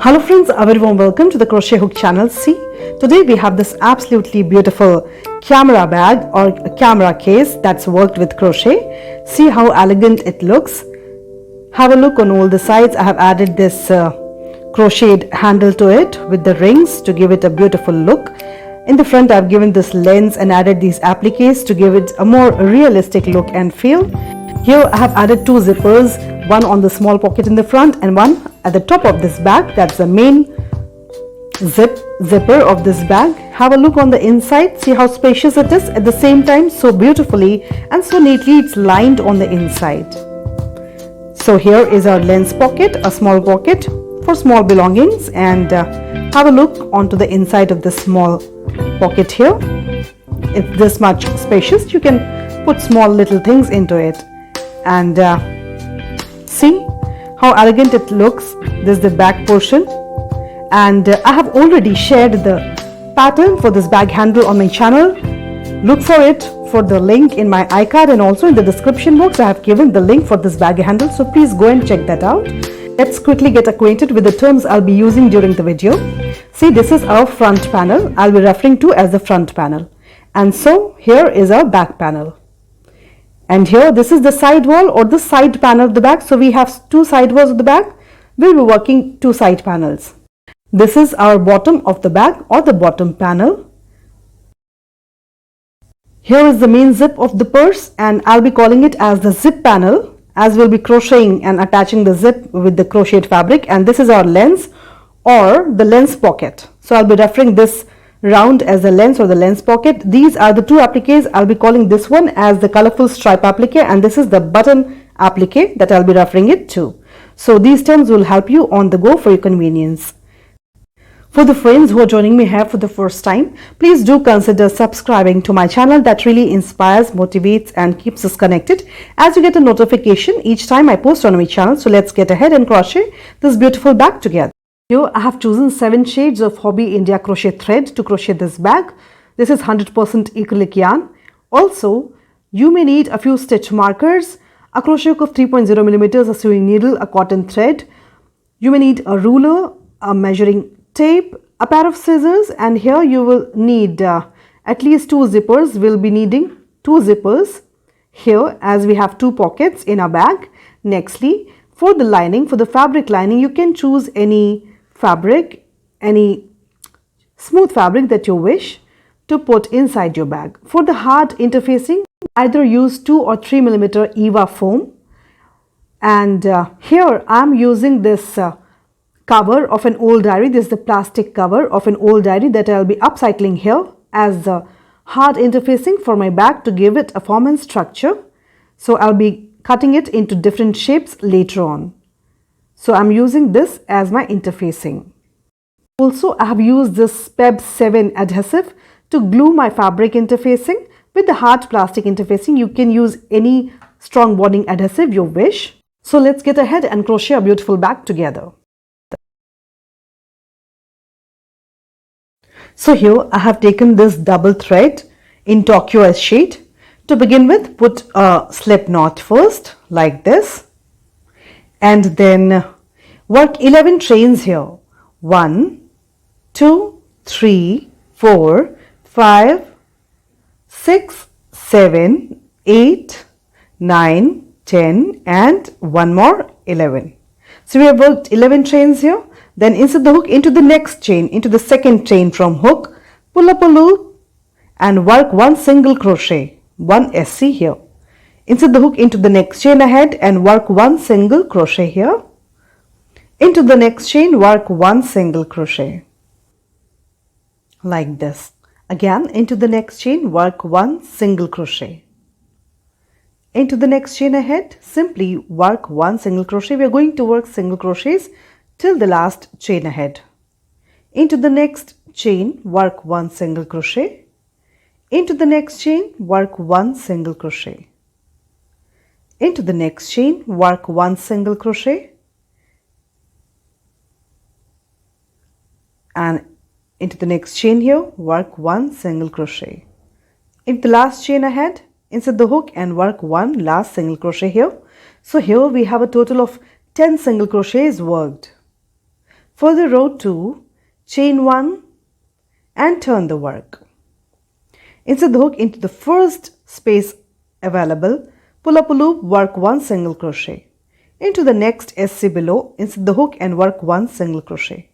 Hello friends, a very warm welcome to the Crochet Hook channel. See, today we have this absolutely beautiful camera bag or a camera case that's worked with crochet. See how elegant it looks. Have a look on all the sides. I have added this crocheted handle to it with the rings to give it a beautiful look. In the front I've given this lens and added these appliques to give it a more realistic look and feel. Here I have added two zippers, one on the small pocket in the front and one at the top of this bag. That's the main zipper of this bag. Have a look on the inside. See how spacious it is, at the same time so beautifully and so neatly it's lined on the inside. So here is our lens pocket, a small pocket for small belongings, and have a look onto the inside of this small pocket here. It's this much spacious. You can put small little things into it. And see how elegant it looks. This is the back portion, and I have already shared the pattern for this bag handle on my channel. Look for it for the link in my iCard, and also in the description box I have given the link for this bag handle, so please go and check that out. Let's quickly get acquainted with the terms I'll be using during the video. See, this is our front panel. I'll be referring to as the front panel, and so here is our back panel. And here this is the side wall or the side panel of the bag. So we have two side walls of the bag. We'll be working two side panels. This is our bottom of the bag or the bottom panel. Here is the main zip of the purse, and I'll be calling it as the zip panel, as we'll be crocheting and attaching the zip with the crocheted fabric. And this is our lens or the lens pocket. So I'll be referring this round as the lens or the lens pocket. These are the two appliques. I'll be calling this one as the colorful stripe applique, and this is the button applique that I'll be referring it to. So these terms will help you on the go for your convenience. For the friends who are joining me here for the first time, please do consider subscribing to my channel. That really inspires, motivates and keeps us connected, as you get a notification each time I post on my channel. So let's get ahead and crochet this beautiful bag together. Here I have chosen 7 shades of Hobby India crochet thread to crochet this bag. This is 100% acrylic yarn. Also, you may need a few stitch markers, a crochet hook of 3.0 millimeters, a sewing needle, a cotton thread. You may need a ruler, a measuring tape, a pair of scissors, and here you will need at least 2 zippers. We'll be needing 2 zippers here, as we have 2 pockets in our bag. Nextly, for the lining, for the fabric lining, you can choose any fabric, any smooth fabric that you wish to put inside your bag. For the hard interfacing, either use 2 or 3 millimeter EVA foam, and here I'm using this cover of an old diary. This is the plastic cover of an old diary that I'll be upcycling here as the hard interfacing for my bag to give it a form and structure. So I'll be cutting it into different shapes later on. So I'm using this as my interfacing. Also, I have used this PEB 7 adhesive to glue my fabric interfacing. With the hard plastic interfacing, you can use any strong bonding adhesive you wish. So let's get ahead and crochet a beautiful bag together. So here I have taken this double thread in turquoise shade. To begin with, put a slip knot first like this, and then work 11 chains here. 1, 2, 3, 4, 5, 6, 7, 8, 9, 10 and one more 11. So we have worked 11 chains here. Then insert the hook into the next chain, into the second chain from hook, pull up a loop and work 1 single crochet, 1 SC here. Insert the hook into the next chain ahead and work 1 single crochet here. Into the next chain, work 1 single crochet like this. Again, into the next chain, work 1 single crochet. Into the next chain ahead, simply work 1 single crochet. We are going to work single crochets till the last chain ahead. Into the next chain, work 1 single crochet. Into the next chain, work 1 single crochet. Into the next chain, work 1 single crochet. And into the next chain here, work 1 single crochet. In the last chain ahead, insert the hook and work 1 last single crochet here. So here we have a total of 10 single crochets worked. For the row 2, chain 1 and turn the work. Insert the hook into the first space available, pull up a loop, work 1 single crochet. Into the next SC below, insert the hook and work 1 single crochet.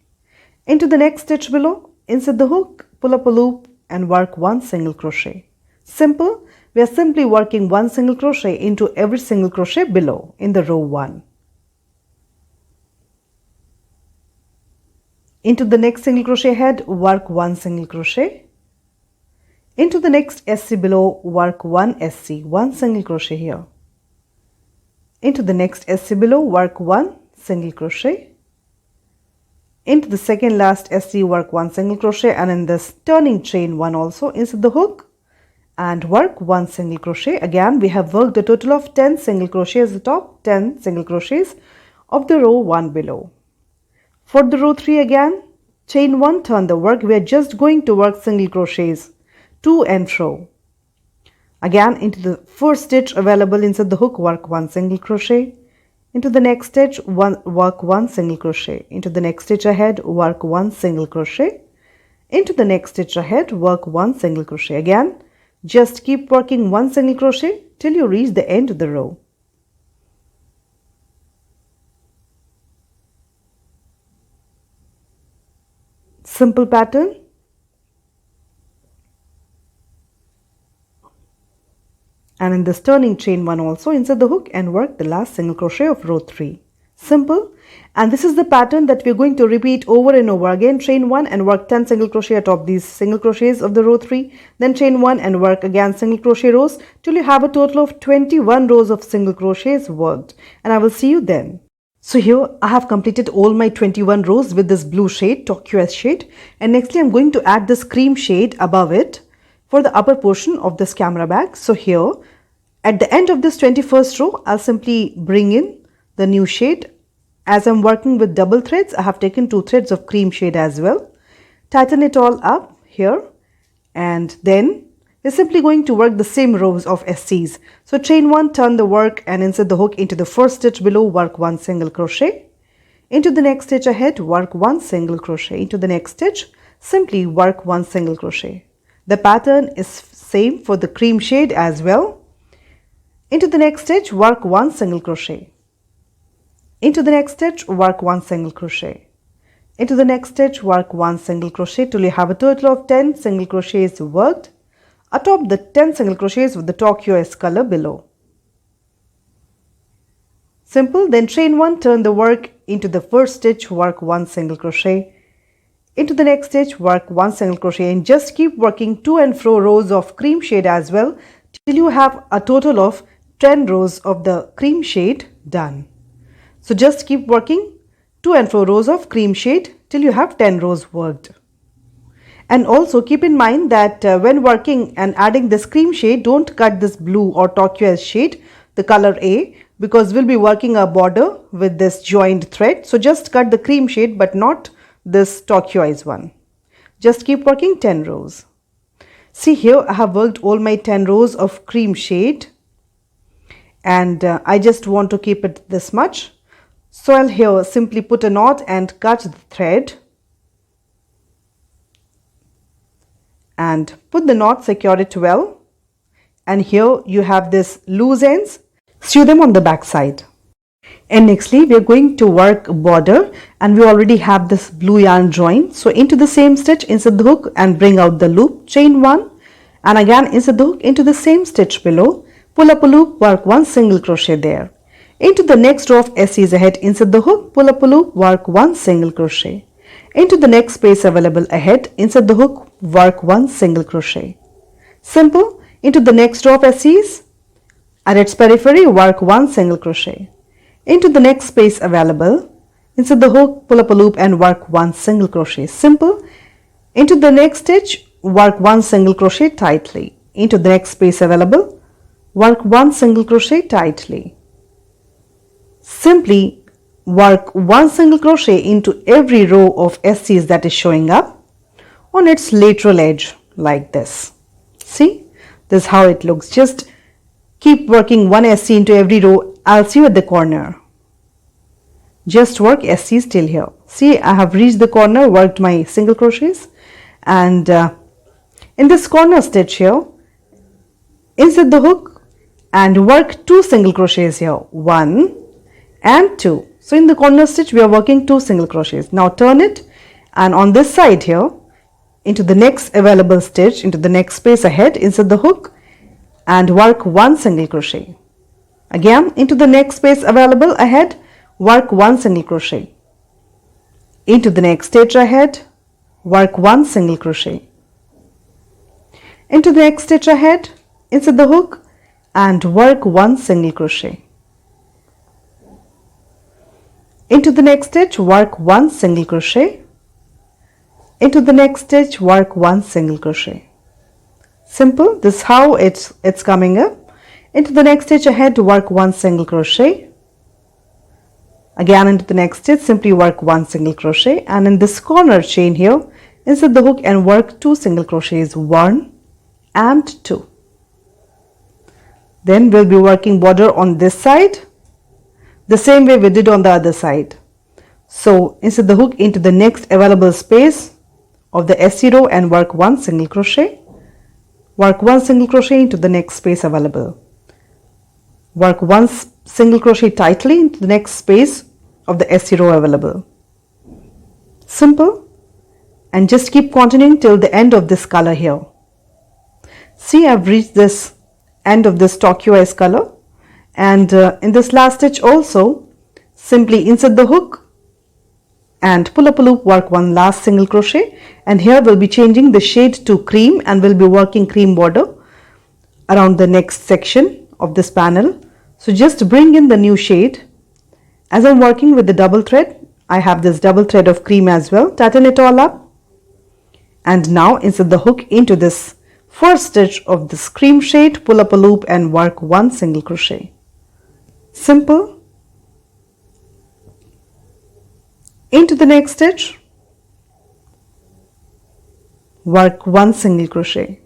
Into the next stitch below, insert the hook, pull up a loop and work 1 single crochet. Simple. We are simply working 1 single crochet into every single crochet below in the row 1. Into the next single crochet head, work 1 single crochet. Into the next SC below, work 1 SC, 1 single crochet here. Into the next SC below, work 1 single crochet. Into the second last SC, work 1 single crochet, and in this turning chain 1 also, insert the hook and work 1 single crochet. Again, we have worked a total of 10 single crochets at the top, 10 single crochets of the row 1 below. For the row 3 again, chain 1, turn the work. We are just going to work single crochets to and fro. Again, into the first stitch available, insert the hook, work 1 single crochet. Into the next stitch, work 1 single crochet. Into the next stitch ahead, work 1 single crochet. Into the next stitch ahead, work 1 single crochet. Again, just keep working 1 single crochet till you reach the end of the row. Simple pattern. And in this turning chain 1 also, insert the hook and work the last single crochet of row 3. Simple. And this is the pattern that we are going to repeat over and over again. Chain 1 and work 10 single crochet atop these single crochets of the row 3. Then chain 1 and work again single crochet rows till you have a total of 21 rows of single crochets worked. And I will see you then. So here I have completed all my 21 rows with this blue shade, turquoise shade. And nextly I'm going to add this cream shade above it for the upper portion of this camera bag. So here at the end of this 21st row, I'll simply bring in the new shade. As I'm working with double threads, I have taken 2 threads of cream shade as well. Tighten it all up here, and then we're simply going to work the same rows of SCs. So chain 1, turn the work and insert the hook into the first stitch below, work 1 single crochet. Into the next stitch ahead, work 1 single crochet. Into the next stitch, simply work 1 single crochet. The pattern is same for the cream shade as well. Into the next stitch, work 1 single crochet. Into the next stitch, work 1 single crochet. Into the next stitch, work 1 single crochet till you have a total of 10 single crochets worked atop the 10 single crochets with the turquoise color below. Simple. Then chain 1, turn the work into the first stitch, work 1 single crochet. Into the next stitch, work 1 single crochet, and just keep working to and fro rows of cream shade as well till you have a total of 10 rows of the cream shade done. So just keep working to and fro rows of cream shade till you have 10 rows worked. And also keep in mind that when working and adding this cream shade, don't cut this blue or turquoise shade, the color A, because we'll be working a border with this joined thread. So just cut the cream shade but not this turquoise one. Just keep working 10 rows. See here, I have worked all my 10 rows of cream shade, and I just want to keep it this much. So I'll here simply put a knot and cut the thread and put the knot, secure it well, and here you have this loose ends, sew them on the back side. And nextly we are going to work border, and we already have this blue yarn join. So into the same stitch, insert the hook and bring out the loop, chain 1, and again insert the hook into the same stitch below, pull up a loop, work 1 single crochet there. Into the next row of SCs ahead, insert the hook, pull up a loop, work 1 single crochet. Into the next space available ahead, insert the hook, work 1 single crochet. Simple. Into the next row of SCs, at its periphery, work 1 single crochet. Into the next space available, insert the hook, pull up a loop and work 1 single crochet. Simple. Into the next stitch, work 1 single crochet tightly. Into the next space available, work 1 single crochet tightly. Simply work 1 single crochet into every row of SCs that is showing up on its lateral edge like this. See, this is how it looks. Just keep working 1 SC into every row. I'll see you at the corner. just work SCs till here. See, I have reached the corner, worked my single crochets, and in this corner stitch here, insert the hook and work 2 single crochets here, 1 and 2. So in the corner stitch we are working 2 single crochets. Now turn it, and on this side here, into the next available stitch, into the next space ahead, insert the hook and work 1 single crochet. Again, into the next space available ahead, work 1 single crochet. Into the next stitch ahead, work 1 single crochet. Into the next stitch ahead, insert the hook and work 1 single crochet. Into the next stitch, work 1 single crochet. Into the next stitch, work 1 single crochet. Simple. This is how it's coming up. Into the next stitch ahead, work 1 single crochet. Again, into the next stitch, simply work 1 single crochet, and in this corner chain here, insert the hook and work 2 single crochets, 1 and 2. Then we'll be working border on this side the same way we did on the other side. So insert the hook into the next available space of the SC row and work 1 single crochet. Work 1 single crochet into the next space available. Work 1 single crochet tightly into the next space of the SC row available. Simple. And just keep continuing till the end of this color here. See, I've reached this end of this turquoise color, and in this last stitch also, simply insert the hook and pull up a loop, work 1 last single crochet, and here we'll be changing the shade to cream and we'll be working cream border around the next section of this panel. So just bring in the new shade. As I'm working with the double thread, I have this double thread of cream as well. Tighten it all up, and now insert the hook into this first stitch of this cream shade, pull up a loop and work 1 single crochet. Simple. Into the next stitch, work 1 single crochet.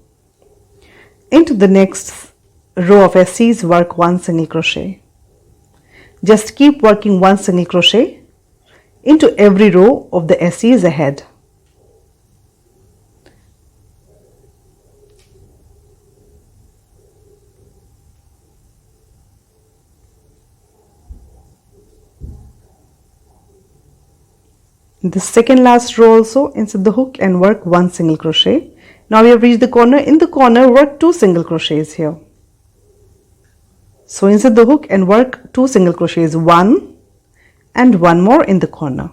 Into the next row of SCs, work 1 single crochet. Just keep working 1 single crochet into every row of the SCs ahead. In the second last row also, insert the hook and work 1 single crochet. Now we have reached the corner. In the corner, work 2 single crochets here. So insert the hook and work 2 single crochets, 1 and 1 more in the corner,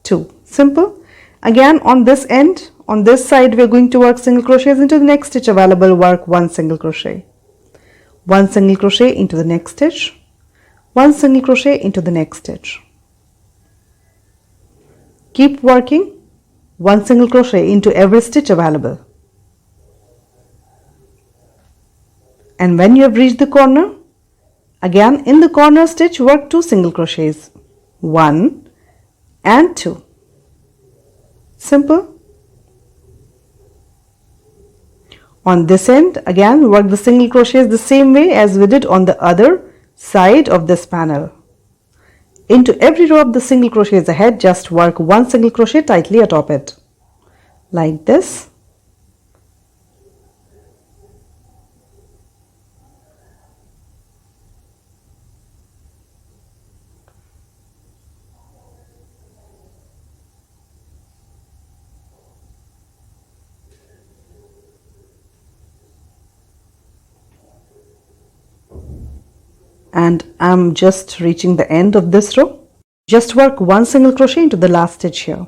2. Simple. Again, on this end, on this side, we are going to work single crochets into the next stitch available, work 1 single crochet. 1 single crochet into the next stitch, 1 single crochet into the next stitch. Keep working 1 single crochet into every stitch available. And when you have reached the corner, again in the corner stitch, work 2 single crochets, 1 and 2. Simple. On this end, again work the single crochets the same way as we did on the other side of this panel. Into every row of the single crochets ahead, just work 1 single crochet tightly atop it, like this. And I'm just reaching the end of this row. Just work 1 single crochet into the last stitch here.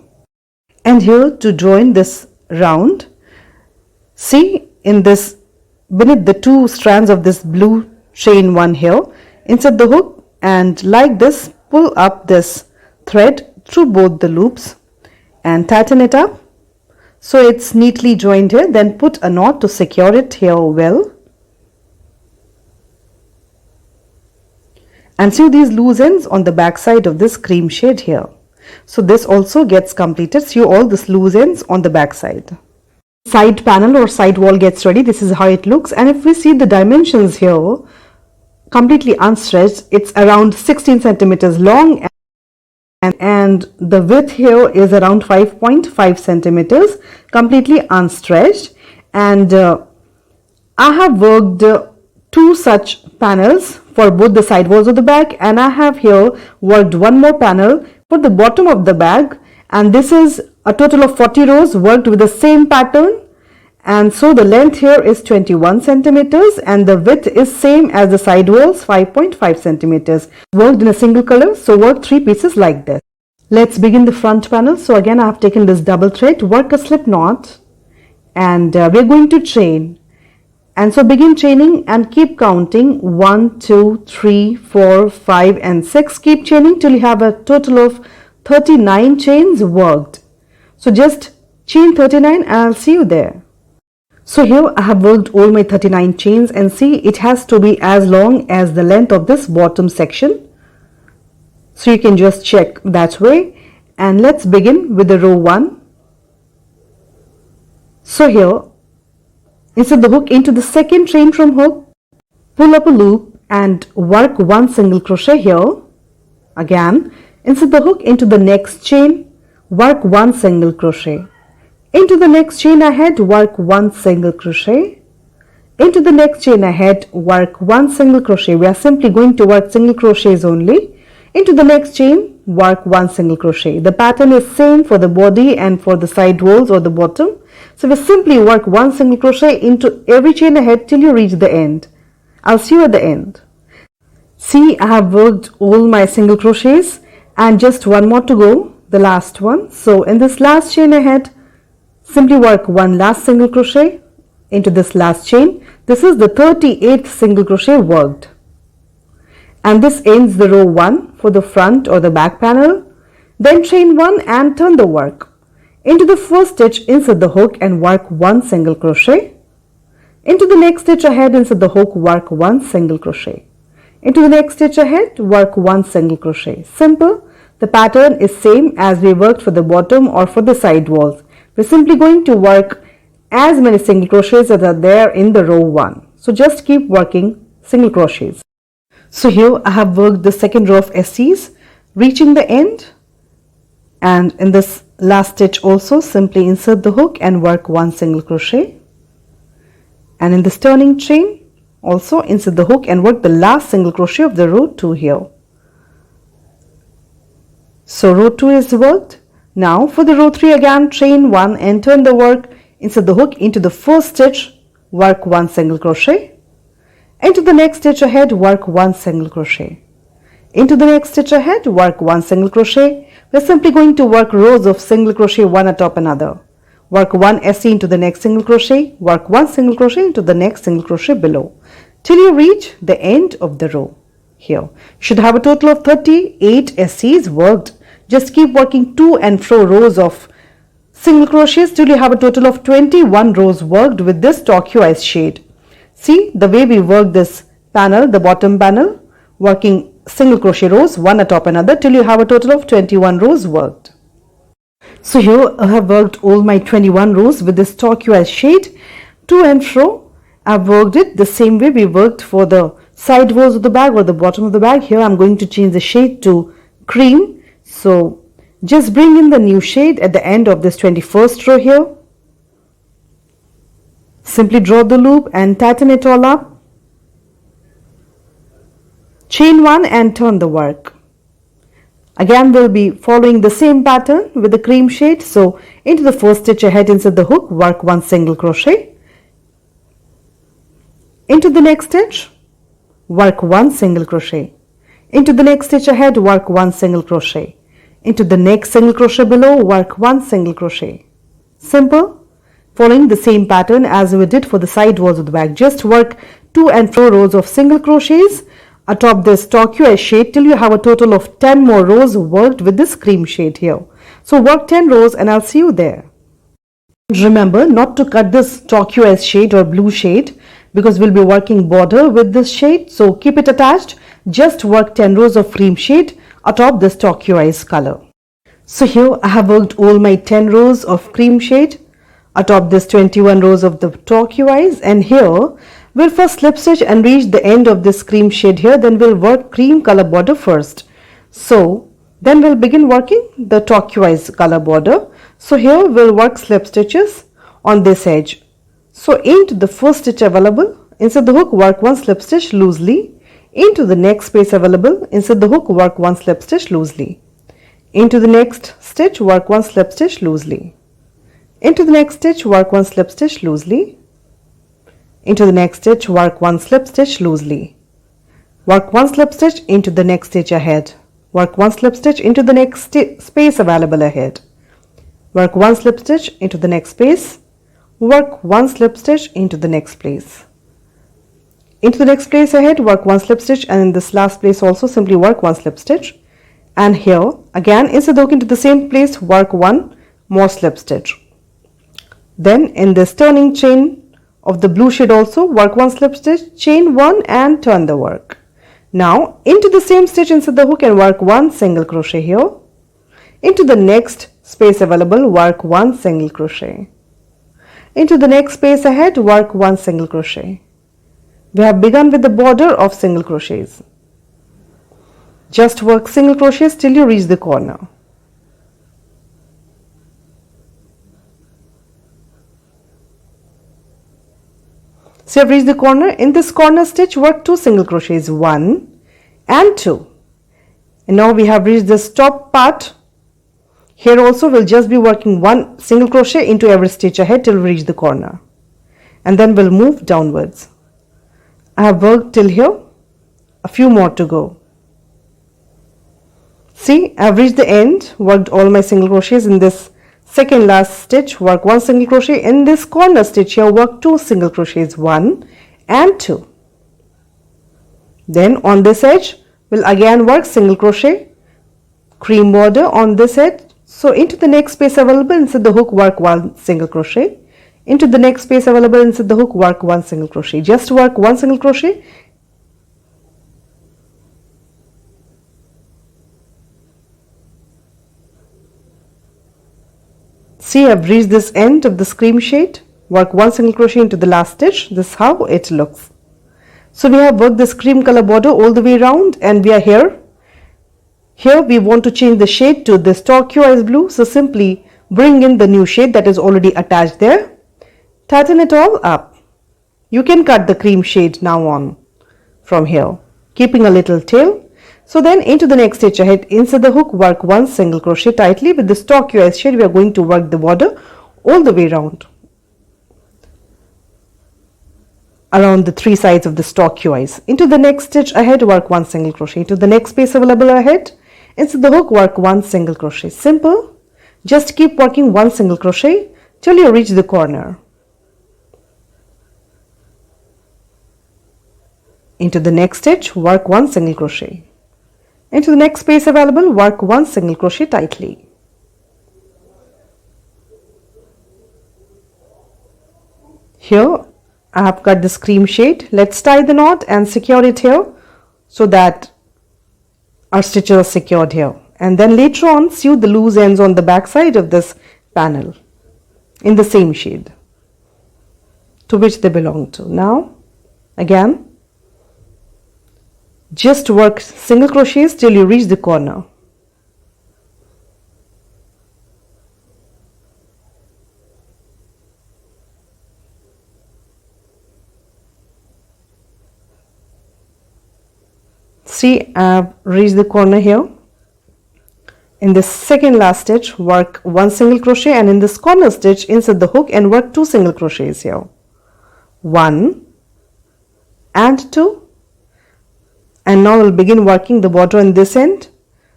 And here to join this round, see in this, beneath the 2 strands of this blue chain one here, insert the hook and like this, pull up this thread through both the loops and tighten it up so it's neatly joined here. Then put a knot to secure it here well. And sew these loose ends on the back side of this cream shade here. So this also gets completed. Sew all these loose ends on the back side. Side panel or side wall gets ready. This is how it looks. And if we see the dimensions here, completely unstretched, it's around 16 centimeters long and the width here is around 5.5 centimeters, completely unstretched. And I have worked two such panels for both the side walls of the bag, and I have here worked one more panel for the bottom of the bag, and this is a total of 40 rows worked with the same pattern. And so the length here is 21 centimeters and the width is same as the side walls, 5.5 centimeters. Worked in a single color, so work 3 pieces like this. Let's begin the front panel. So again I have taken this double thread, work a slip knot, and we are going to chain. And so begin chaining and keep counting 1, 2, 3, 4, 5 and 6. Keep chaining till you have a total of 39 chains worked. So just chain 39 and I'll see you there. So here I have worked all my 39 chains, and see, it has to be as long as the length of this bottom section. So you can just check that way. And let's begin with the row 1. So here, insert the hook into the second chain from hook, pull up a loop and work 1 single crochet here. Again, insert the hook into the next chain, work 1 single crochet. Into the next chain ahead, work 1 single crochet. Into the next chain ahead, work 1 single crochet. We are simply going to work single crochets only. Into the next chain, work 1 single crochet. The pattern is same for the body and for the side walls or the bottom. So we simply work 1 single crochet into every chain ahead till you reach the end. I'll see you at the end. See, I have worked all my single crochets and just one more to go, the last one. So in this last chain ahead, simply work 1 last single crochet into this last chain. This is the 38th single crochet worked. And this ends the row 1 for the front or the back panel. Then chain 1 and turn the work. Into the first stitch, insert the hook and work 1 single crochet. Into the next stitch ahead, insert the hook, work 1 single crochet. Into the next stitch ahead, work 1 single crochet. Simple. The pattern is same as we worked for the bottom or for the side walls. We're simply going to work as many single crochets as are there in the row 1. So just keep working single crochets. So here I have worked the second row of SCs, reaching the end, and in this last stitch also simply insert the hook and work 1 single crochet. And in this turning chain also insert the hook and work the last single crochet of the row 2 here. So row 2 is worked. Now for the row 3 again, chain 1 and turn the work, insert the hook into the first stitch, work 1 single crochet. Into the next stitch ahead, work 1 single crochet. Into the next stitch ahead, work 1 single crochet. We're simply going to work rows of single crochet one atop another. Work 1 SC into the next single crochet, work 1 single crochet into the next single crochet below, till you reach the end of the row. Here, you should have a total of 38 SCs worked. Just keep working to and fro rows of single crochets till you have a total of 21 rows worked with this turquoise shade. See the way we work this panel, the bottom panel, working single crochet rows one atop another till you have a total of 21 rows worked. So here I have worked all my 21 rows with this turquoise shade to and fro. I've worked it the same way we worked for the side walls of the bag or the bottom of the bag. Here I'm going to change the shade to cream. So just bring in the new shade at the end of this 21st row here. Simply draw the loop and tighten it all up. Chain 1 and turn the work. Again we'll be following the same pattern with the cream shade. So into the first stitch ahead, insert the hook, work 1 single crochet. Into the next stitch, work 1 single crochet. Into the next stitch ahead, work 1 single crochet. Into the next single crochet below, work 1 single crochet. Simple. Following the same pattern as we did for the side walls of the bag. Just work to and fro rows of single crochets atop this turquoise shade till you have a total of 10 more rows worked with this cream shade here. So work 10 rows and I'll see you there. Remember not to cut this turquoise shade or blue shade because we'll be working border with this shade. So keep it attached. Just work 10 rows of cream shade atop this turquoise color. So here I have worked all my 10 rows of cream shade atop this 21 rows of the turquoise, and here we'll first slip stitch and reach the end of this cream shade here, then we'll work cream color border first. So Then we'll begin working the turquoise color border. So here we'll work slip stitches on this edge. So into the first stitch available, inside the hook work 1 slip stitch loosely. Into the next space available, inside the hook work 1 slip stitch loosely. Into the next stitch work 1 slip stitch loosely. Into the next stitch work 1 slip stitch loosely. Into the next stitch work 1 slip stitch loosely. Work 1 slip stitch into the next stitch ahead. Work 1 slip stitch into the next space available ahead. Work 1 slip stitch into the next space. Work 1 slip stitch into the next place. Into the next place ahead, work 1 slip stitch, and in this last place also simply work 1 slip stitch. And here again inside the hook into the same place, work 1 more slip stitch. Then in this turning chain of the blue shade also work 1 slip stitch, chain 1 and turn the work. Now into the same stitch inside the hook and work 1 single crochet here. Into the next space available, work 1 single crochet. Into the next space ahead, work 1 single crochet. We have begun with the border of single crochets. Just work single crochets till you reach the corner. So you have reached the corner. In this corner stitch, work 2 single crochets, 1 and 2. And now we have reached this top part. Here also we'll just be working 1 single crochet into every stitch ahead till we reach the corner. And then we'll move downwards. I have worked till here, a few more to go. See, I have reached the end, worked all my single crochets in this second last stitch, work 1 single crochet. In this corner stitch here, work 2 single crochets, 1 and 2. Then on this edge, we'll again work single crochet, cream border on this edge. So into the next space available inside the hook, work 1 single crochet. Into the next space available inside the hook, work 1 single crochet. Just work 1 single crochet. See, I've reached this end of the cream shade. Work 1 single crochet into the last stitch. This is how it looks. So we have worked this cream color border all the way around, and we are here. Here we want to change the shade to this turquoise blue. So simply bring in the new shade that is already attached there. Tighten it all up. You can cut the cream shade now on from here, keeping a little tail. So then into the next stitch ahead, inside the hook, work 1 single crochet tightly. With this turquoise shade, we are going to work the border all the way around the 3 sides of this turquoise. Into the next stitch ahead, work 1 single crochet. To the next space available ahead, inside the hook, work 1 single crochet. Simple. Just keep working 1 single crochet till you reach the corner. Into the next stitch, work 1 single crochet. Into the next space available, work 1 single crochet tightly. Here I have cut this cream shade. Let's tie the knot and secure it here so that our stitches are secured here. And then later on, sew the loose ends on the back side of this panel in the same shade to which they belong to. Now again, just work single crochets till you reach the corner. See, I have reached the corner here. In this second last stitch, work 1 single crochet, and in this corner stitch, insert the hook and work 2 single crochets here. 1 and 2. And now we'll begin working the border on this end.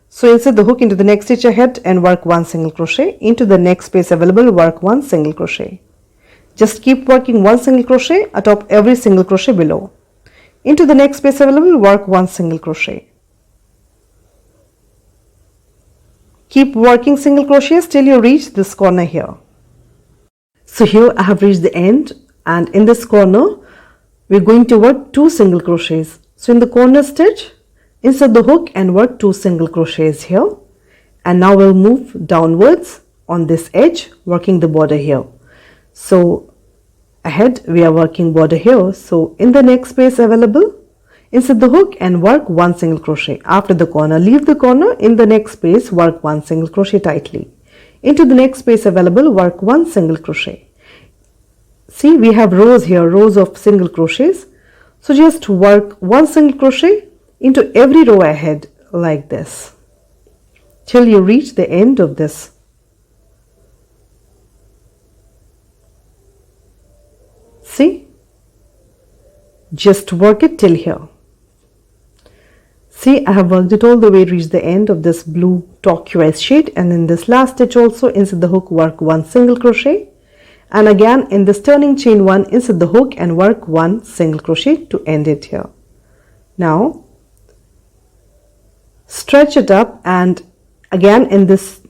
So insert the hook into the next stitch ahead and work 1 single crochet. Into the next space available, work 1 single crochet. Just keep working 1 single crochet atop every single crochet below. Into the next space available, work 1 single crochet. Keep working single crochets till you reach this corner here. So here I have reached the end, and in this corner we're going to work 2 single crochets. So in the corner stitch, insert the hook and work 2 single crochets here. And now we'll move downwards on this edge, working the border here. So ahead we are working border here. So in the next space available, insert the hook and work 1 single crochet. After the corner, leave the corner. In the next space, work 1 single crochet tightly. Into the next space available, work 1 single crochet. See, we have rows here, rows of single crochets. So just work 1 single crochet into every row ahead like this till you reach the end of this. See, just work it till here. See, I have worked it all the way, reached the end of this blue turquoise shade, and in this last stitch also insert the hook, work 1 single crochet, and again in this turning chain 1 insert the hook and work 1 single crochet to end it here. Now stretch it up, and again in this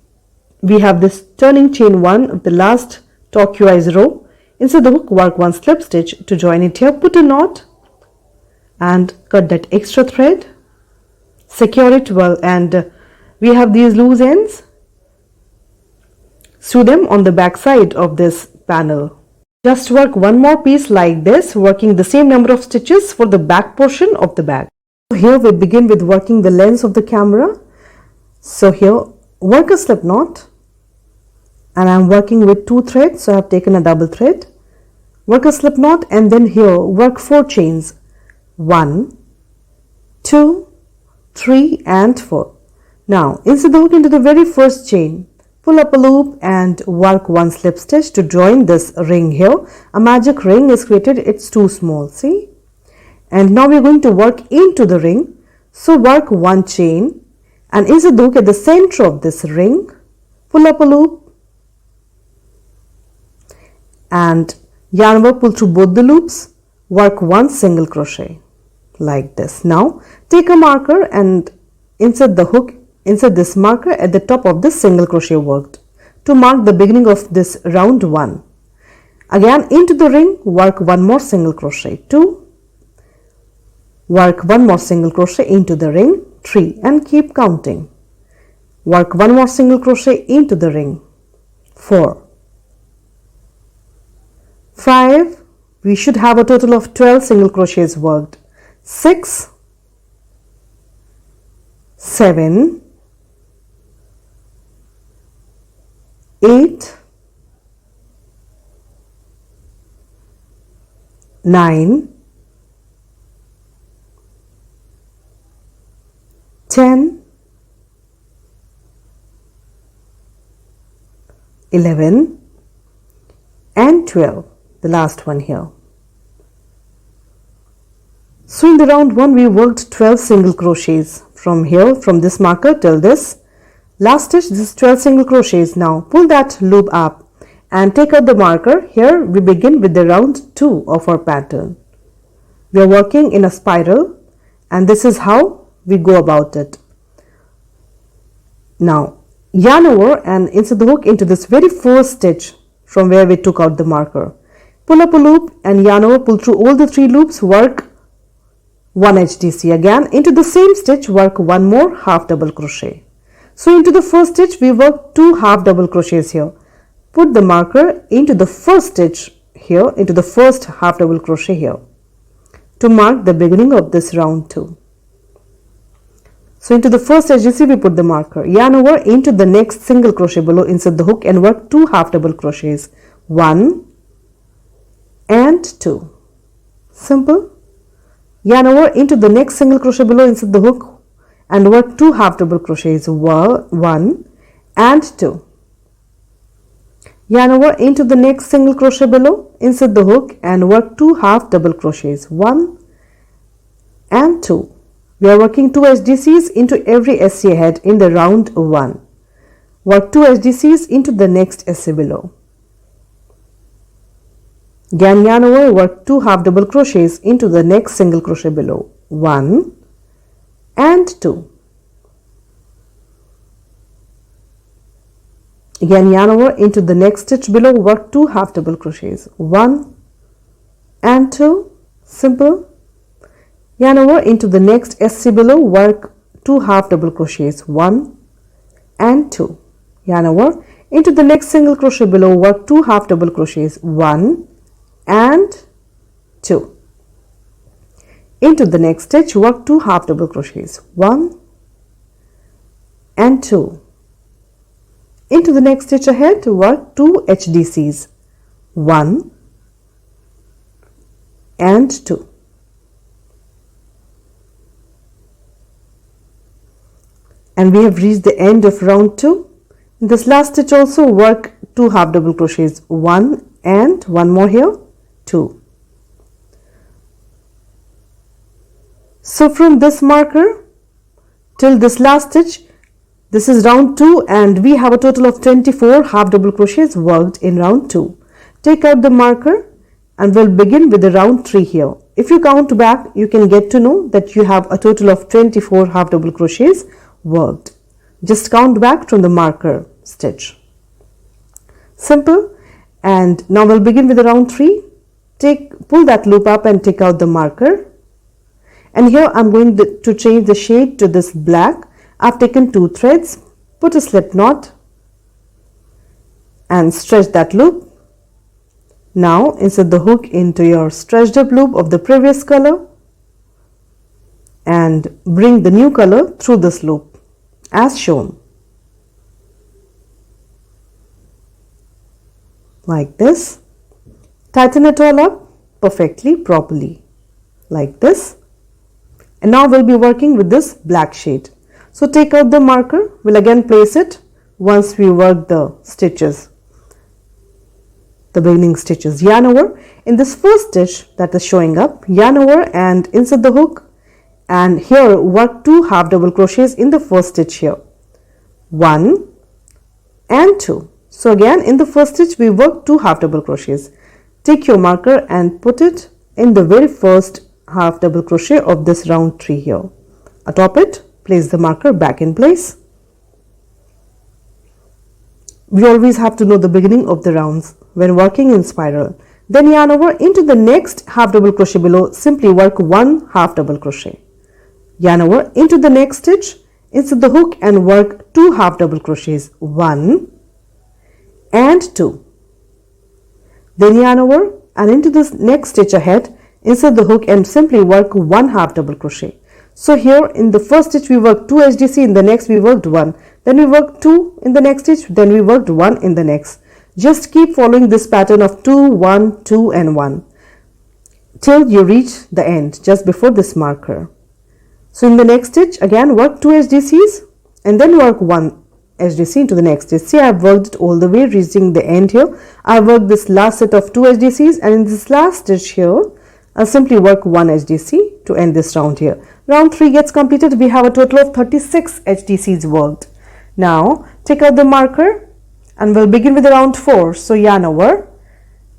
we have this turning chain 1 of the last turquoise row. Insert the hook, work 1 slip stitch to join it here, put a knot and cut that extra thread, secure it well, and we have these loose ends. Sew them on the back side of this panel. Just work one more piece like this, working the same number of stitches for the back portion of the bag. Here we begin with working the lens of the camera. So here work a slip knot, and I am working with 2 threads, so I have taken a double thread. Work a slip knot and then here work 4 chains, 1, 2, 3 and 4. Now insert the hook into the very first chain, pull up a loop and work 1 slip stitch to join this ring here. A magic ring is created, it's too small, see? And now we are going to work into the ring. So work 1 chain and insert the hook at the center of this ring, pull up a loop and yarn over, pull through both the loops, work 1 single crochet like this. Now take a marker and insert the hook, insert this marker at the top of this single crochet worked to mark the beginning of this round 1. Again into the ring, work 1 more single crochet, 2, work 1 more single crochet into the ring, 3 and keep counting. Work 1 more single crochet into the ring, 4, 5, we should have a total of 12 single crochets worked, 6, 7, 8, 9, 10, 11 and 12, the last one here. So in the round 1 we worked 12 single crochets from here, from this marker till this last stitch. This is 12 single crochets. Now pull that loop up and take out the marker. Here we begin with the round 2 of our pattern. We are working in a spiral and this is how we go about it. Now yarn over and insert the hook into this very first stitch from where we took out the marker. Pull up a loop and yarn over, pull through all the 3 loops, work 1 HDC. Again into the same stitch, work 1 more half double crochet. So into the first stitch we work 2 half double crochets here. Put the marker into the first stitch here, into the first half double crochet here to mark the beginning of this round 2. So into the first HDC we put the marker, yarn over into the next single crochet below, insert the hook and work 2 half double crochets, 1 and 2. Simple. Yarn over into the next single crochet below, insert the hook and work 2 half double crochets, 1 and 2. Yarn over into the next single crochet below, insert the hook and work 2 half double crochets, 1 and 2. We are working 2 HDCs into every SC head in the round 1. Work 2 HDCs into the next SC below. Again yarn over, work 2 half double crochets into the next single crochet below, 1 and 2. Again yarn over into the next stitch below, work 2 half double crochets, 1 and 2. Simple. Yarn over into the next SC below, work 2 half double crochets, 1 and 2. Yarn over into the next single crochet below, work 2 half double crochets, 1 and 2. Into the next stitch, work 2 half double crochets, 1 and 2. Into the next stitch ahead, work 2 HDCs, 1 and 2. And we have reached the end of round 2. In this last stitch also work 2 half double crochets, 1 and 1 more here, 2. So from this marker till this last stitch, this is round 2 and we have a total of 24 half double crochets worked in round 2. Take out the marker and we'll begin with the round 3 here. If you count back, you can get to know that you have a total of 24 half double crochets worked. Just count back from the marker stitch. Simple. And now we'll begin with the round 3. Pull that loop up and take out the marker. And here I'm going to change the shade to this black. I've taken 2 threads, put a slip knot and stretch that loop. Now insert the hook into your stretched up loop of the previous color and bring the new color through this loop as shown. Like this. Tighten it all up perfectly properly like this. And now we'll be working with this black shade. So take out the marker, we'll again place it once we work the stitches, the beginning stitches. Yarn over in this first stitch that is showing up, yarn over and insert the hook, and here work 2 half double crochets in the first stitch here, 1 and 2. So again in the first stitch we work 2 half double crochets. Take your marker and put it in the very first half double crochet of this round 3 here. Atop it, place the marker back in place. We always have to know the beginning of the rounds when working in spiral. Then yarn over into the next half double crochet below, simply work 1 half double crochet. Yarn over into the next stitch, insert the hook and work 2 half double crochets, 1 and 2. Then yarn over and into this next stitch ahead, insert the hook and simply work 1 half double crochet. So here in the first stitch we worked 2 HDC, in the next we worked 1, then we worked 2 in the next stitch, then we worked 1 in the next. Just keep following this pattern of 2, 1, 2 and 1 till you reach the end just before this marker. So in the next stitch again work 2 HDCs and then work 1 HDC into the next stitch. See, I have worked it all the way reaching the end here. I have worked this last set of 2 HDCs and in this last stitch here I'll simply work 1 HDC to end this round here. Round 3 gets completed. We have a total of 36 HDCs worked. Now take out the marker and we'll begin with the round 4. So yarn over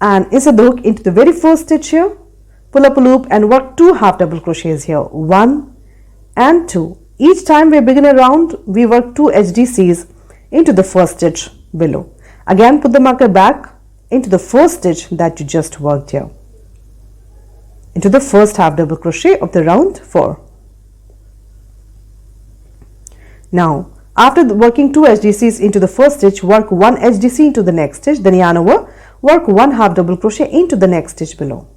and insert the hook into the very first stitch here. Pull up a loop and work 2 half double crochets here, 1 and 2. Each time we begin a round, we work 2 HDCs into the first stitch below. Again put the marker back into the first stitch that you just worked here, into the first half double crochet of the round 4. Now after working 2 HDCs into the first stitch, work 1 HDC into the next stitch, then yarn over, work 1 half double crochet into the next stitch below.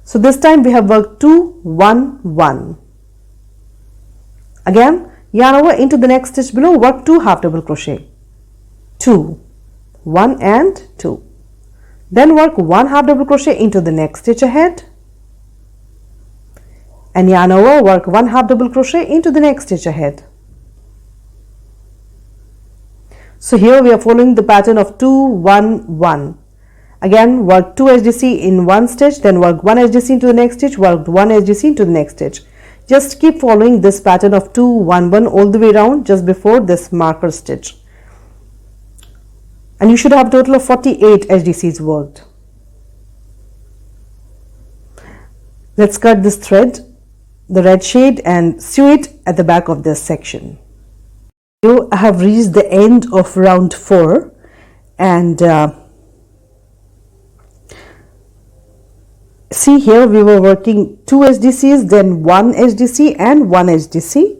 So this time we have worked 2, 1, 1. Again yarn over into the next stitch below, work 2 half double crochet, 2, 1 and 2. Then work 1 half double crochet into the next stitch ahead and yarn over, work 1 half double crochet into the next stitch ahead. So here we are following the pattern of 2, 1, 1. Again work 2 HDC in one stitch, then work 1 HDC into the next stitch, work 1 HDC into the next stitch. Just keep following this pattern of 2, 1, 1 all the way around just before this marker stitch. And you should have a total of 48 HDCs worked. Let's cut this thread, the red shade, and sew it at the back of this section. I have reached the end of round 4 and see here we were working 2 HDCs, then 1 HDC and 1 HDC.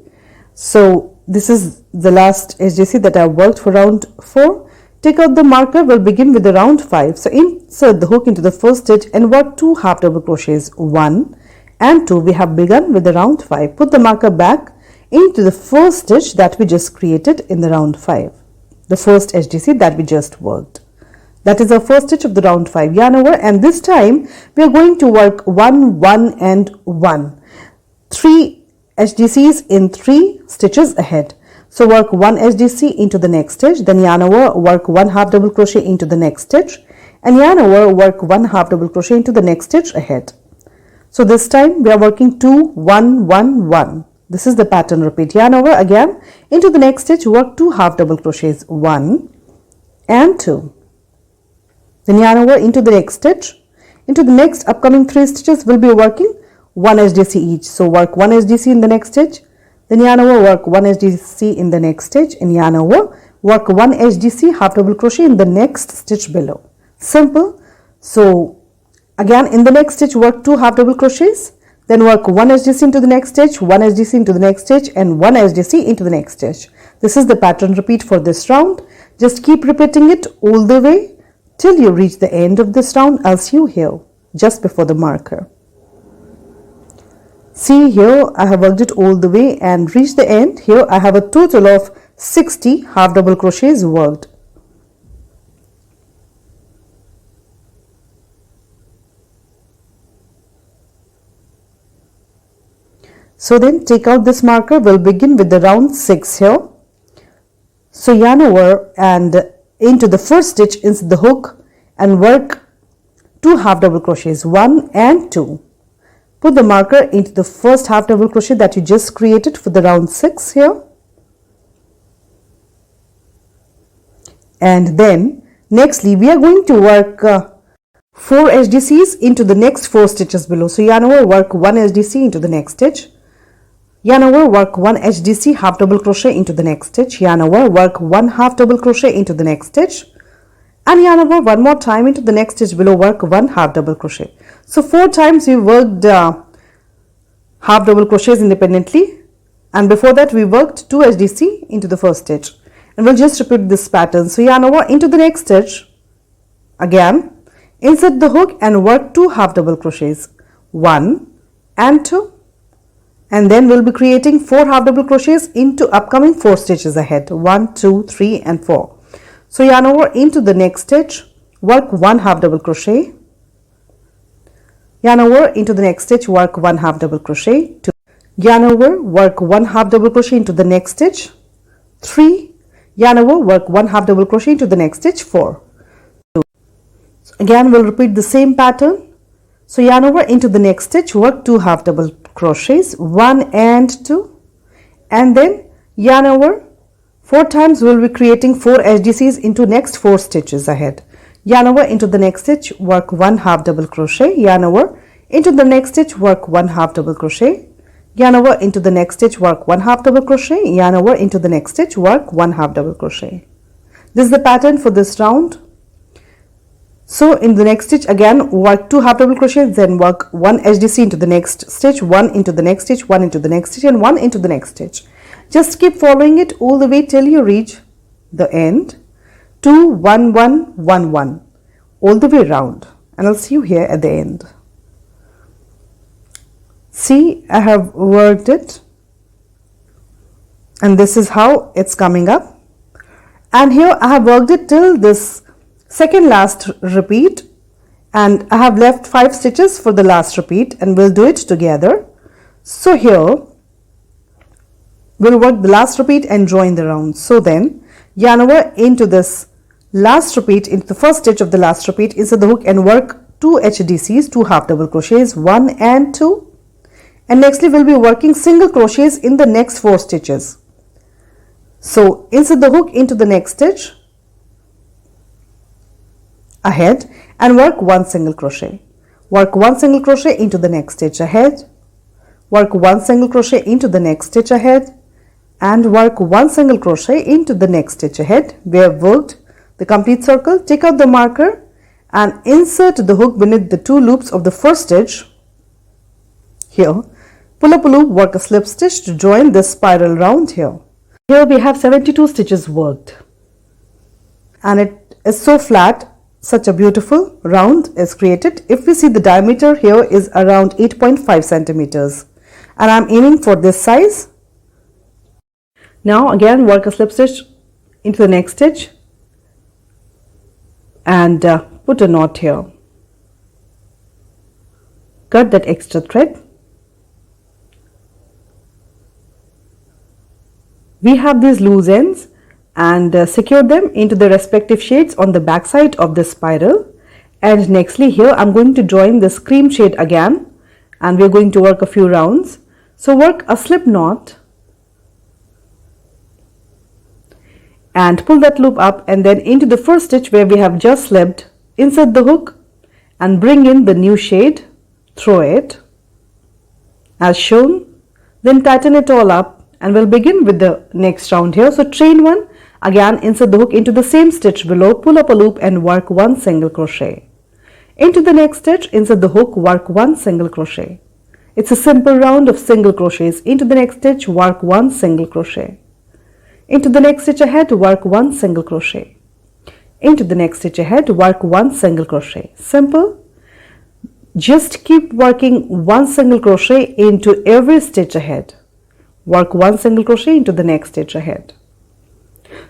So this is the last HDC that I worked for round 4. Take out the marker, we'll begin with the round 5. So insert the hook into the first stitch and work 2 half double crochets, 1 and 2 we have begun with the round 5. Put the marker back into the first stitch that we just created in the round 5, the first HDC that we just worked. That is our first stitch of the round 5. Yarn over, and this time we are going to work 1, 1 and 1. 3 HDCs in 3 stitches ahead. So work 1 HDC into the next stitch, then yarn over, work 1 half double crochet into the next stitch, and yarn over, work 1 half double crochet into the next stitch ahead. So this time we are working 2, 1, 1, 1. This is the pattern repeat. Yarn over again into the next stitch, work 2 half double crochets, 1 and 2. Then yarn over into the next stitch. Into the next upcoming 3 stitches we'll be working 1 HDC each. So work 1 HDC in the next stitch, then yarn over, work 1 HDC in the next stitch, and yarn over, work 1 HDC half double crochet in the next stitch below. Simple. So again in the next stitch work 2 half double crochets, then work 1 HDC into the next stitch, 1 HDC into the next stitch, and 1 HDC into the next stitch. This is the pattern repeat for this round. Just keep repeating it all the way till you reach the end of this round. I'll see you here just before the marker. See here, I have worked it all the way and reached the end. Here I have a total of 60 half double crochets worked. So then take out this marker. We'll begin with the round 6 here. So yarn over and into the first stitch inside the hook and work 2 half double crochets, 1 and 2. Put the marker into the first half double crochet that you just created for the round 6 here. And then nextly we are going to work 4 HDCs into the next 4 stitches below. So yarn over, work 1 HDC into the next stitch. Yarn over, work 1 HDC half double crochet into the next stitch. Yarn over, work 1 half double crochet into the next stitch. And yarn over one more time into the next stitch below, work 1 half double crochet. So 4 times we worked half double crochets independently, and before that we worked 2 HDC into the first stitch, and we'll just repeat this pattern. So yarn over into the next stitch, again insert the hook and work 2 half double crochets, 1 and 2, and then we'll be creating 4 half double crochets into upcoming 4 stitches ahead, 1, 2, 3 and 4. So yarn over into the next stitch, work 1 half double crochet, yarn over into the next stitch, work 1 half double crochet, 2, yarn over, work 1 half double crochet into the next stitch, 3, yarn over, work 1 half double crochet into the next stitch, 4, 2. So again we'll repeat the same pattern. So yarn over into the next stitch, work 2 half double crochets, 1 and 2, and then yarn over. 4 times we will be creating 4 HDCs into next 4 stitches ahead. Yarn over into the next stitch, work 1 half double crochet, yarn over into the next stitch, work 1 half double crochet, yarn over into the next stitch, work 1 half double crochet, yarn over into the next stitch, work 1 half double crochet. This is the pattern for this round. So in the next stitch again work 2 half double crochets, then work 1 HDC into the next stitch, 1 into the next stitch, 1 into the next stitch, and 1 into the next stitch. Just keep following it all the way till you reach the end. 2, 1, 1, 1, 1 all the way round, and I'll see you here at the end. See, I have worked it, and this is how it's coming up. And here I have worked it till this second last repeat, and I have left 5 stitches for the last repeat, and we'll do it together. So here we'll work the last repeat and join the round. So then yarn over into this last repeat, into the first stitch of the last repeat, insert the hook and work 2 HDCs, 2 half double crochets, 1 and 2, and nextly we'll be working single crochets in the next 4 stitches. So insert the hook into the next stitch ahead and work 1 single crochet, work 1 single crochet into the next stitch ahead, work 1 single crochet into the next stitch ahead, and work 1 single crochet into the next stitch ahead. We have worked the complete circle. Take out the marker and insert the hook beneath the 2 loops of the first stitch. Here pull up a loop, work a slip stitch to join this spiral round here. Here we have 72 stitches worked, and it is so flat such a beautiful round is created. If we see, the diameter here is around 8.5 centimeters and I'm aiming for this size. Now again work a slip stitch into the next stitch and put a knot here. Cut that extra thread. We have these loose ends and secure them into the respective shades on the back side of the spiral. And nextly here I'm going to join this cream shade again and we're going to work a few rounds. So work a slip knot and pull that loop up, and then into the first stitch where we have just slipped, insert the hook and bring in the new shade, throw it as shown, then tighten it all up and we'll begin with the next round here. So chain 1, again insert the hook into the same stitch below, pull up a loop and work 1 single crochet. Into the next stitch, insert the hook, work 1 single crochet. It's a simple round of single crochets. Into the next stitch, work 1 single crochet. Into the next stitch ahead, work 1 single crochet. Into the next stitch ahead, work 1 single crochet. Simple. Just keep working 1 single crochet into every stitch ahead. Work 1 single crochet into the next stitch ahead.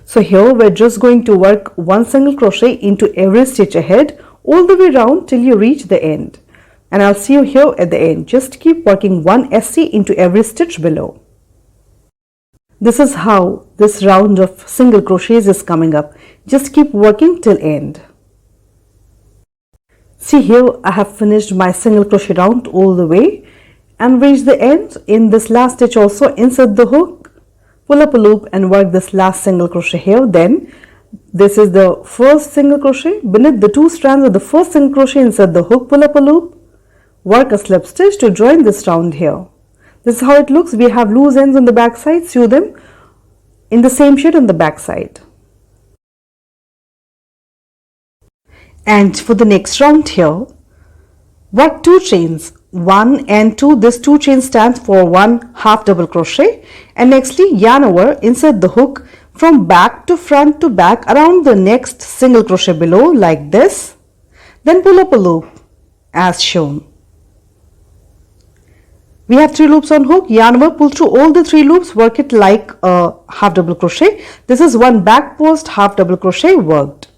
So here we're just going to work 1 single crochet into every stitch ahead all the way around till you reach the end. And I'll see you here at the end. Just keep working 1 SC into every stitch below. This is how this round of single crochets is coming up. Just keep working till end. See here, I have finished my single crochet round all the way and reached the end. In this last stitch also, insert the hook, pull up a loop and work this last single crochet here. Then this is the first single crochet. Beneath the 2 strands of the first single crochet, insert the hook, pull up a loop, work a slip stitch to join this round here. This is how it looks. We have loose ends on the back side. Sew them in the same shade on the back side. And for the next round here, work 2 chains, 1 and 2. This 2 chain stands for 1 half double crochet. And nextly yarn over, insert the hook from back to front to back around the next single crochet below like this. Then pull up a loop as shown. We have 3 loops on hook, yarn over, pull through all the 3 loops, work it like a half double crochet. This is 1 back post half double crochet worked.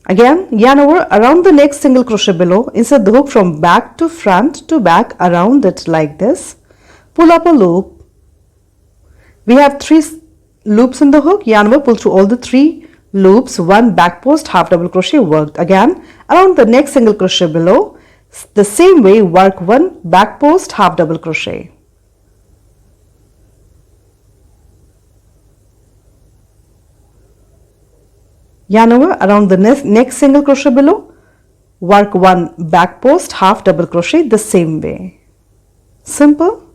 Again, yarn over around the next single crochet below, insert the hook from back to front to back around it like this. Pull up a loop. We have 3 loops in the hook, yarn over, pull through all the 3 loops, 1 back post half double crochet worked. Again, around the next single crochet below, the same way work 1 back post half double crochet. Yarn over around the next single crochet below, work 1 back post half double crochet the same way. Simple.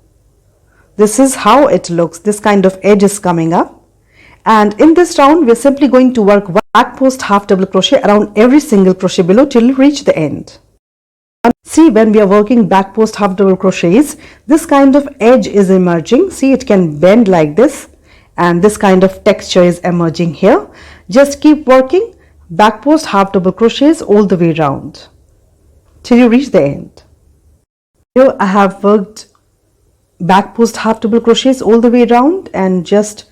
This is how it looks. This kind of edge is coming up. And in this round, we're simply going to work 1 back post half double crochet around every single crochet below till you reach the end. See, when we are working back post half double crochets, this kind of edge is emerging. See, it can bend like this and this kind of texture is emerging here. Just keep working back post half double crochets all the way around till you reach the end. Here I have worked back post half double crochets all the way around, and just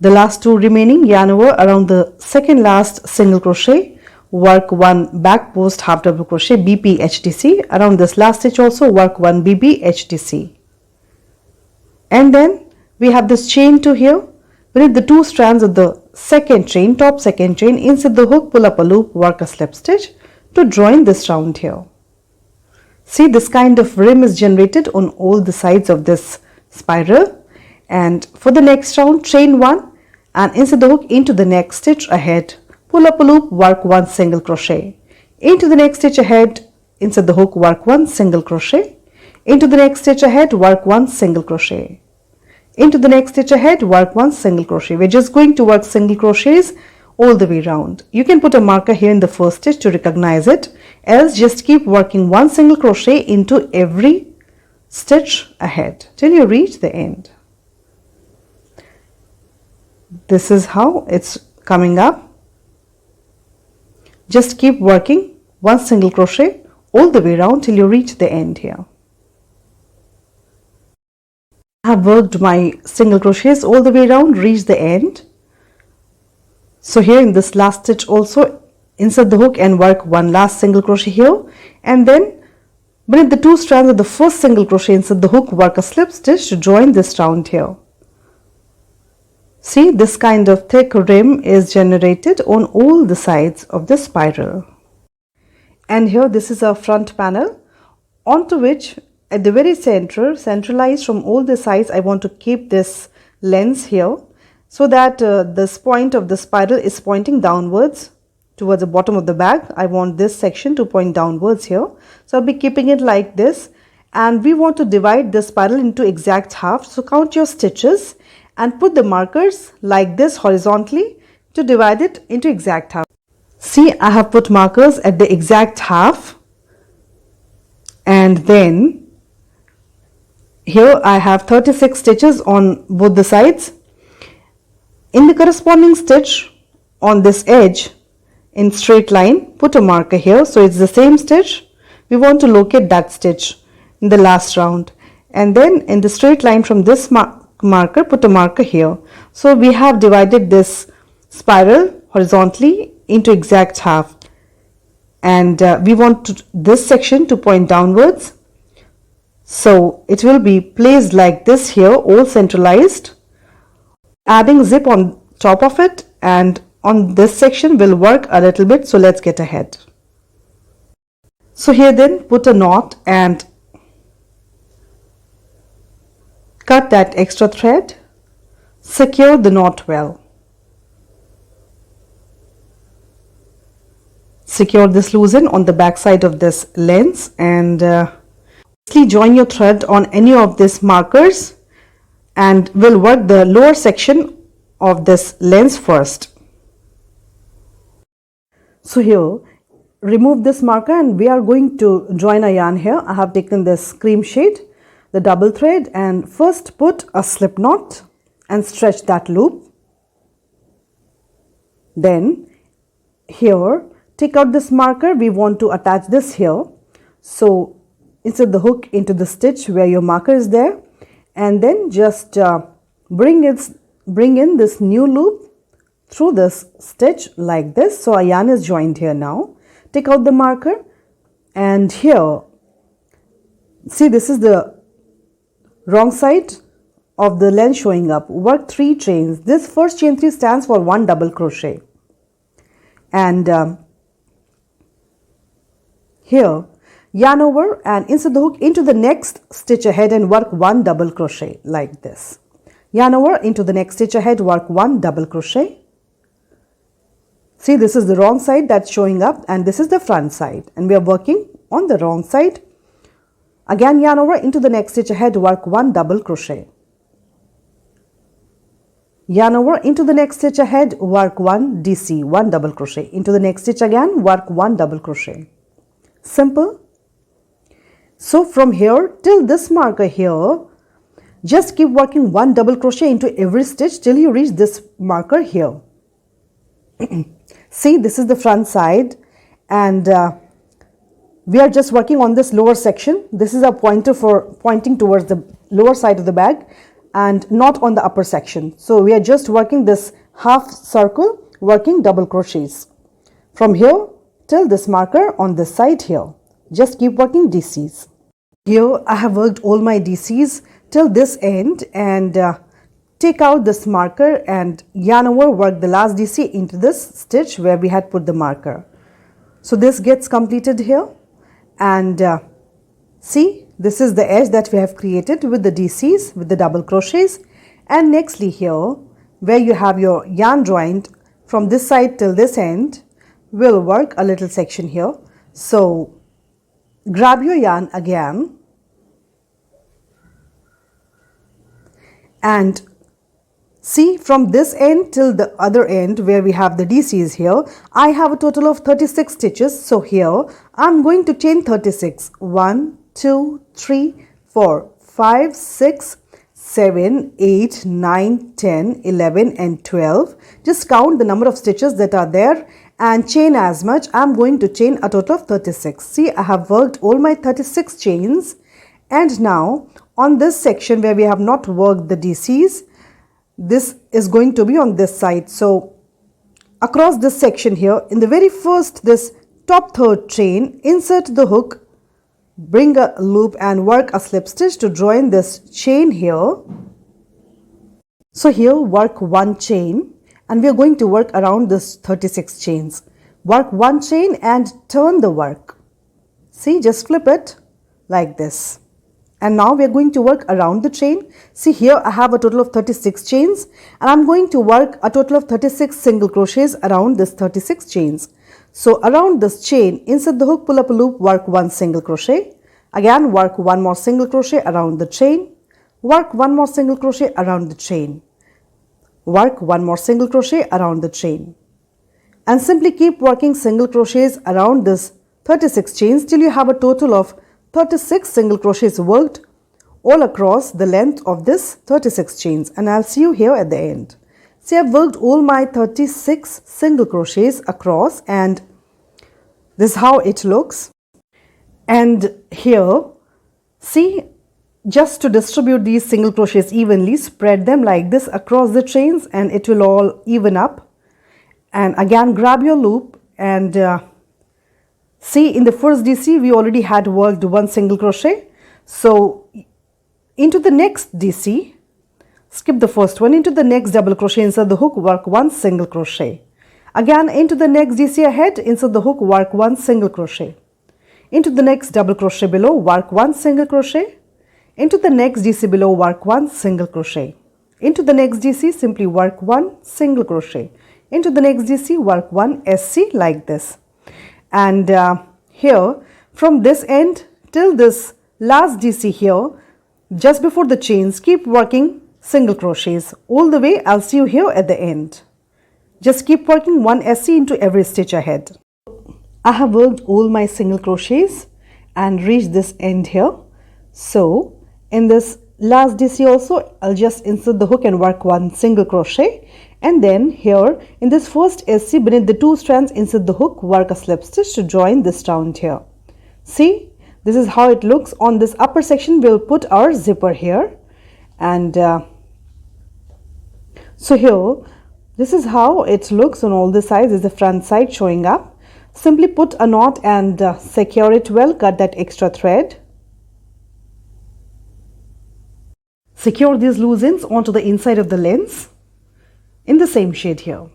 the last 2 remaining, yarn over around the second last single crochet, work 1 back post half double crochet BP HTC. Around this last stitch also work 1 BB HTC. And then we have this chain 2 here. Beneath the 2 strands of the second chain, top second chain, insert the hook, pull up a loop, work a slip stitch to join this round here. See, this kind of rim is generated on all the sides of this spiral. And for the next round, chain 1 and insert the hook into the next stitch ahead. Pull up a loop, work 1 single crochet. Into the next stitch ahead, insert the hook, work 1 single crochet. Into the next stitch ahead, work 1 single crochet. Into the next stitch ahead, work 1 single crochet. We're just going to work single crochets all the way around. You can put a marker here in the first stitch to recognize it, else just keep working 1 single crochet into every stitch ahead till you reach the end. This is how it's coming up. Just keep working one single crochet all the way around till you reach the end here. I have worked my single crochets all the way around, reached the end. So here in this last stitch also, insert the hook and work one last single crochet here, and then beneath the two strands of the first single crochet, insert the hook, work a slip stitch to join this round here. See, this kind of thick rim is generated on all the sides of the spiral. And here this is our front panel, onto which at the very center, centralized from all the sides, I want to keep this lens here so that this point of the spiral is pointing downwards towards the bottom of the bag. I want this section to point downwards here. So I'll be keeping it like this, and we want to divide the spiral into exact half. So count your stitches and put the markers like this horizontally to divide it into exact half. See, I have put markers at the exact half, and then here I have 36 stitches on both the sides. In the corresponding stitch on this edge in straight line, put a marker here. So it's the same stitch. We want to locate that stitch in the last round, and then in the straight line from this marker, put a marker here. So we have divided this spiral horizontally into exact half, and we want this section to point downwards. So it will be placed like this here, all centralized. Adding zip on top of it, and on this section will work a little bit. So let's get ahead. So here then put a knot and cut that extra thread. Secure the knot well. Secure this loose end on the back side of this lens, and join your thread on any of these markers, and we'll work the lower section of this lens first. So here, remove this marker and we are going to join a yarn here. I have taken this cream shade, the double thread, and first put a slip knot and stretch that loop. Then here, take out this marker. We want to attach this here. So insert the hook into the stitch where your marker is there, and then just bring in this new loop through this stitch like this. So a yarn is joined here now. Take out the marker, and here, see, this is the wrong side of the lens showing up. Work 3 chains. This first chain 3 stands for 1 double crochet, and here yarn over and insert the hook into the next stitch ahead and work 1 double crochet like this. Yarn over into the next stitch ahead, work 1 double crochet. See, this is the wrong side that's showing up, and this is the front side, and we are working on the wrong side. Again, yarn over into the next stitch ahead, work 1 double crochet. Yarn over into the next stitch ahead, work 1 DC, 1 double crochet. Into the next stitch again, work 1 double crochet. Simple. So from here till this marker here, just keep working 1 double crochet into every stitch till you reach this marker here. See, this is the front side, and we are just working on this lower section. This is a pointer for pointing towards the lower side of the bag and not on the upper section. So we are just working this half circle, working double crochets from here till this marker on this side here. Just keep working DCs. Here I have worked all my DCs till this end, and take out this marker and yarn over, work the last DC into this stitch where we had put the marker. So this gets completed here, and see, this is the edge that we have created with the DCs, with the double crochets. And nextly here, where you have your yarn joined from this side till this end, we'll work a little section here. So grab your yarn again and see, from this end till the other end where we have the DCs here, I have a total of 36 stitches. So here I'm going to chain 36. 1, 2, 3, 4, 5, 6, 7, 8, 9, 10, 11 and 12. Just count the number of stitches that are there and chain as much. I'm going to chain a total of 36. See, I have worked all my 36 chains, and now on this section where we have not worked the DCs, this is going to be on this side. So across this section here, in the very first, this top third chain, insert the hook, bring a loop and work a slip stitch to join this chain here. So here work one chain, and we are going to work around this 36 chains. Work one chain and turn the work. See, just flip it like this. And now we are going to work around the chain. See, here I have a total of 36 chains, and I'm going to work a total of 36 single crochets around this 36 chains. So around this chain, insert the hook, pull up a loop, work one single crochet. Again, work one more single crochet around the chain. Work one more single crochet around the chain. Work one more single crochet around the chain, and simply keep working single crochets around this 36 chains till you have a total of 36 single crochets worked all across the length of this 36 chains, and I'll see you here at the end. See, I've worked all my 36 single crochets across, and this is how it looks. And here, see, just to distribute these single crochets evenly, spread them like this across the chains, and it will all even up. And again, grab your loop, and see, in the first DC we already had worked one single crochet. So into the next DC, skip the first one, into the next double crochet, insert the hook, work one single crochet. Again, into the next DC ahead, insert the hook, work one single crochet. Into the next double crochet below, work one single crochet. Into the next DC below, work one single crochet. Into the next DC, simply work one single crochet. Into the next DC, work one SC like this. And here, from this end till this last DC here, just before the chains, keep working single crochets all the way. I'll see you here at the end. Just keep working one SC into every stitch ahead. I have worked all my single crochets and reached this end here. So in this last DC also, I'll just insert the hook and work one single crochet, and then here in this first SC beneath the two strands, insert the hook, work a slip stitch to join this round here. See, this is how it looks. On this upper section we'll put our zipper here, and so here this is how it looks on all the sides. Is the front side showing up. Simply put a knot and secure it well. Cut that extra thread. Secure these loose ends onto the inside of the lens in the same shade here.